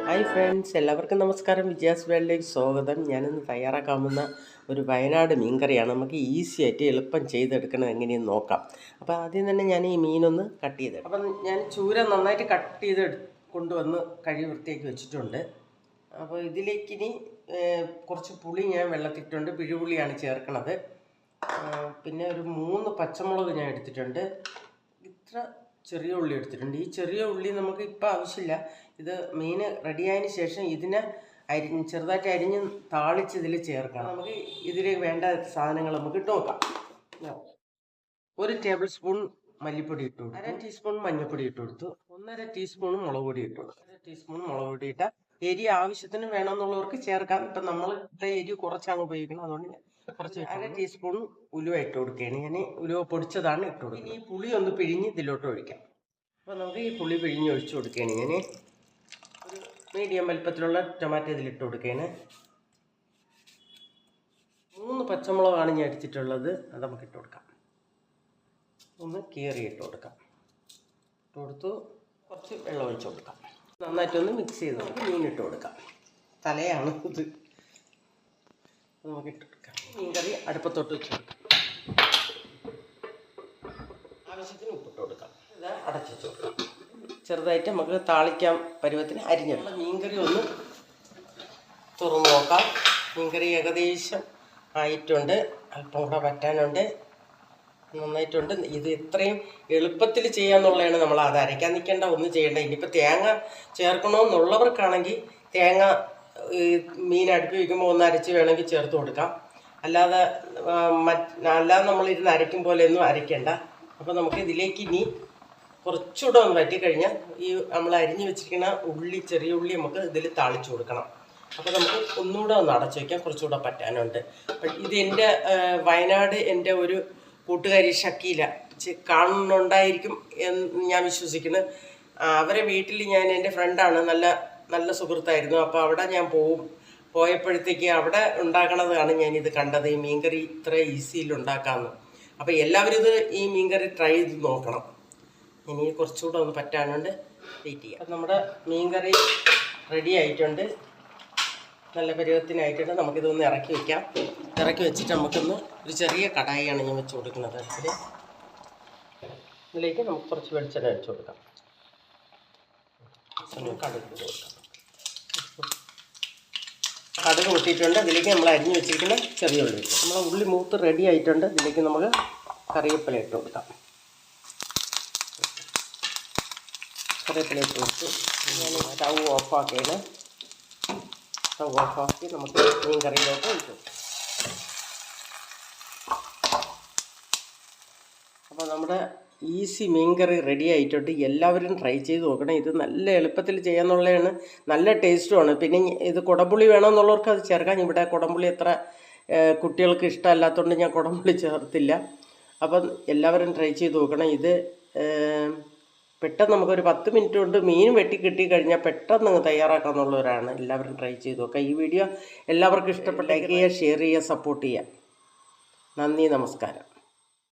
Hi friends, എല്ലാവർക്കും നമസ്കാരം. വിജയാസ് വേൾഡിലേക്ക് സ്വാഗതം. ഞാനിന്ന് തയ്യാറാക്കാൻ പോകുന്ന ഒരു വയനാട് മീൻകറിയാണ്. നമുക്ക് ഈസി ആയിട്ട് എളുപ്പം ചെയ്തെടുക്കണം എങ്ങനെയെന്ന് നോക്കാം. അപ്പോൾ ആദ്യം തന്നെ ഞാൻ ഈ മീനൊന്ന് കട്ട് ചെയ്ത്, അപ്പം ഞാൻ ചൂര നന്നായിട്ട് കട്ട് ചെയ്ത് കൊണ്ടുവന്ന് കഴുകി വൃത്തിയാക്കി വെച്ചിട്ടുണ്ട്. അപ്പോൾ ഇതിലേക്കിനി കുറച്ച് പുളി ഞാൻ വെള്ളത്തിട്ടുണ്ട്, പിഴുപുളിയാണ് ചേർക്കണത്. പിന്നെ ഒരു 3 പച്ചമുളക് ഞാൻ എടുത്തിട്ടുണ്ട്. ഇത്ര ചെറിയ ഉള്ളി എടുത്തിട്ടുണ്ട്. ഈ ചെറിയ ഉള്ളി നമുക്ക് ഇപ്പോൾ ആവശ്യമില്ല. ഇത് മീൻ റെഡിയായതിന് ശേഷം ഇതിനെ ചെറുതായിട്ട് അരിഞ്ഞ് താളിച്ച് ഇതിൽ ചേർക്കണം. നമുക്ക് ഇതിൽ വേണ്ട സാധനങ്ങൾ നമുക്ക് ഇട്ട് നോക്കാം. 1 ടേബിൾ സ്പൂൺ മല്ലിപ്പൊടി ഇട്ട് കൊടുത്തു, 1/2 ടീസ്പൂൺ മഞ്ഞൾപ്പൊടി ഇട്ട് കൊടുത്തു, 1/2 ടീസ്പൂൺ മുളക് പൊടി ഇട്ട് കൊടുത്തു. 1/2 ടീസ്പൂൺ മുളക് പൊടി ഇട്ടാൽ എരി ആവശ്യത്തിന് വേണമെന്നുള്ളവർക്ക് ചേർക്കാം. ഇപ്പം നമ്മൾ എരി കുറച്ചാണ് ഉപയോഗിക്കുന്നത്, അതുകൊണ്ട് കുറച്ച് 1/2 ടീസ്പൂൺ ഉലുവ ഇട്ട് കൊടുക്കുകയാണ്. ഞാൻ ഉലുവ പൊടിച്ചതാണ് ഇട്ട് കൊടുക്കുന്നത്. ഈ പുളി ഒന്ന് പിഴിഞ്ഞ് ഇതിലോട്ട് ഒഴിക്കാം. അപ്പോൾ നമുക്ക് ഈ പുളി പിഴിഞ്ഞ് ഒഴിച്ച് കൊടുക്കുകയാണ്. ഞാൻ ഒരു മീഡിയം വലിപ്പത്തിലുള്ള ടൊമാറ്റോ ഇതിലിട്ട് കൊടുക്കുകയാണ്. 3 പച്ചമുളകാണ് ഞാൻ എടുത്തിട്ടുള്ളത്, അത് നമുക്ക് ഇട്ട് കൊടുക്കാം. ഒന്ന് കീറി ഇട്ട് കൊടുക്കാം. ഇട്ട് കൊടുത്തു. കുറച്ച് വെള്ളം ഒഴിച്ച് കൊടുക്കാം. നന്നായിട്ടൊന്ന് മിക്സ് ചെയ്ത് നമുക്ക് മീനിട്ട് കൊടുക്കാം. തലയാണ് ഇത്, നമുക്ക് ഇട്ട് കൊടുക്കാം. മീൻകറി അടുപ്പത്തോട്ട് വെച്ച് കൊടുക്കാം. ആവശ്യത്തിന് ഉപ്പിട്ട് കൊടുക്കാം. ഇത് അടച്ചു വെച്ച് കൊടുക്കാം. ചെറുതായിട്ട് നമുക്ക് താളിക്കാൻ പരുവത്തിന് അരിഞ്ഞെടുക്കാം. മീൻകറി ഒന്ന് തുറന്ന് നോക്കാം. മീൻകറി ഏകദേശം ആയിട്ടുണ്ട്, അല്പം കൂടെ വറ്റാനുണ്ട്. നന്നായിട്ടുണ്ട്. ഇത് ഇത്രയും എളുപ്പത്തിൽ ചെയ്യാന്നുള്ളതാണ്. നമ്മൾ അത് അരയ്ക്കാൻ നിൽക്കേണ്ട, ഒന്നും ചെയ്യേണ്ട. ഇനിയിപ്പോൾ തേങ്ങ ചേർക്കണമെന്നുള്ളവർക്കാണെങ്കിൽ തേങ്ങ മീൻ അടുപ്പി വയ്ക്കുമ്പോൾ ഒന്ന് അരച്ച് വേണമെങ്കിൽ ചേർത്ത് കൊടുക്കാം. അല്ലാതെ നമ്മളിരുന്ന് അരയ്ക്കും പോലെയൊന്നും അരയ്ക്കേണ്ട. അപ്പോൾ നമുക്ക് ഇതിലേക്ക് ഇനി കുറച്ചുകൂടെ ഒന്ന് വറ്റിക്കഴിഞ്ഞാൽ ഈ നമ്മൾ അരിഞ്ഞ് വെച്ചിരിക്കുന്ന ഉള്ളി, ചെറിയ ഉള്ളി നമുക്ക് ഇതിൽ താളിച്ച് കൊടുക്കണം. അപ്പോൾ നമുക്ക് ഒന്നുകൂടെ ഒന്ന് അടച്ചു വയ്ക്കാം, കുറച്ചുകൂടെ പറ്റാനുണ്ട്. ഇത് എൻ്റെ വയനാട് എൻ്റെ ഒരു കൂട്ടുകാരി ഷക്കീല കാണുന്നുണ്ടായിരിക്കും എന്ന് ഞാൻ വിശ്വസിക്കുന്നു. അവരെ വീട്ടിൽ ഞാൻ, എൻ്റെ ഫ്രണ്ടാണ്, നല്ല സുഹൃത്തായിരുന്നു. അപ്പോൾ അവിടെ ഞാൻ പോയപ്പോഴത്തേക്ക് അവിടെ ഉണ്ടാക്കണതാണ് ഞാനിത് കണ്ടത്. ഈ മീൻകറി ഇത്ര ഈസിയിൽ ഉണ്ടാക്കാമെന്ന്. അപ്പോൾ എല്ലാവരും ഈ മീൻകറി ട്രൈ ചെയ്ത് നോക്കണം. ഇനി കുറച്ചുകൂടെ ഒന്ന് പറ്റാനുണ്ട്, വെയിറ്റ് ചെയ്യാം. അപ്പം നമ്മുടെ മീൻകറി റെഡി ആയിട്ടുണ്ട്, നല്ല പരുവത്തിനായിട്ടുണ്ട്. നമുക്കിതൊന്ന് ഇറക്കി വയ്ക്കാം. ഇറക്കി വെച്ചിട്ട് നമുക്കൊന്ന് ഒരു ചെറിയ കടായിയാണ് ഞാൻ വെച്ച് കൊടുക്കുന്നത്. ഇതിലേക്ക് നമുക്ക് കുറച്ച് വെളിച്ചെണ്ണ വെച്ച് കൊടുക്കാം. കടുക് കൊടുക്കാം. കടുക് പൊട്ടിയിട്ടുണ്ട്. ഇതിലേക്ക് നമ്മൾ അരിഞ്ഞ് വെച്ചിരിക്കുന്ന ചെറിയ ഉള്ളി, നമ്മളെ ഉള്ളി മൂത്ത് റെഡി ആയിട്ടുണ്ട്. ഇതിലേക്ക് നമുക്ക് കറിവേപ്പില ഇട്ട് കൊടുക്കാം. കറിവേപ്പില ഇട്ട് കൊടുത്ത് ഞാൻ സ്റ്റൗ ഓഫാക്കിയാണ്. സ്റ്റൗ ഓഫാക്കി നമുക്ക് മീൻ കറിയിലോട്ട് ഒഴിച്ചു. അപ്പോൾ നമ്മുടെ ഈസി മീൻ കറി റെഡി ആയിട്ടുണ്ട്. എല്ലാവരും ട്രൈ ചെയ്ത് നോക്കണം. ഇത് നല്ല എളുപ്പത്തിൽ ചെയ്യാന്നുള്ളതാണ്, നല്ല ടേസ്റ്റുമാണ്. പിന്നെ ഇത് കുടംപുളി വേണമെന്നുള്ളവർക്ക് അത് ചേർക്കാം. ഇവിടെ കുടംപുളി അത്ര കുട്ടികൾക്ക് ഇഷ്ടമല്ലാത്തതുകൊണ്ട് ഞാൻ കുടംപുളി ചേർത്തില്ല. അപ്പം എല്ലാവരും ട്രൈ ചെയ്ത് നോക്കണം. ഇത് പെട്ടെന്ന് നമുക്കൊരു 10 മിനിറ്റ് കൊണ്ട് മീൻ വെട്ടി കിട്ടി കഴിഞ്ഞാൽ പെട്ടെന്ന് തയ്യാറാക്കാമെന്നുള്ളവരാണ്. എല്ലാവരും ട്രൈ ചെയ്ത് നോക്കുക. ഈ വീഡിയോ എല്ലാവർക്കും ഇഷ്ടപ്പെട്ട ലൈക്ക് ചെയ്യുക, ഷെയർ ചെയ്യുക, സപ്പോർട്ട് ചെയ്യുക. നന്ദി, നമസ്കാരം.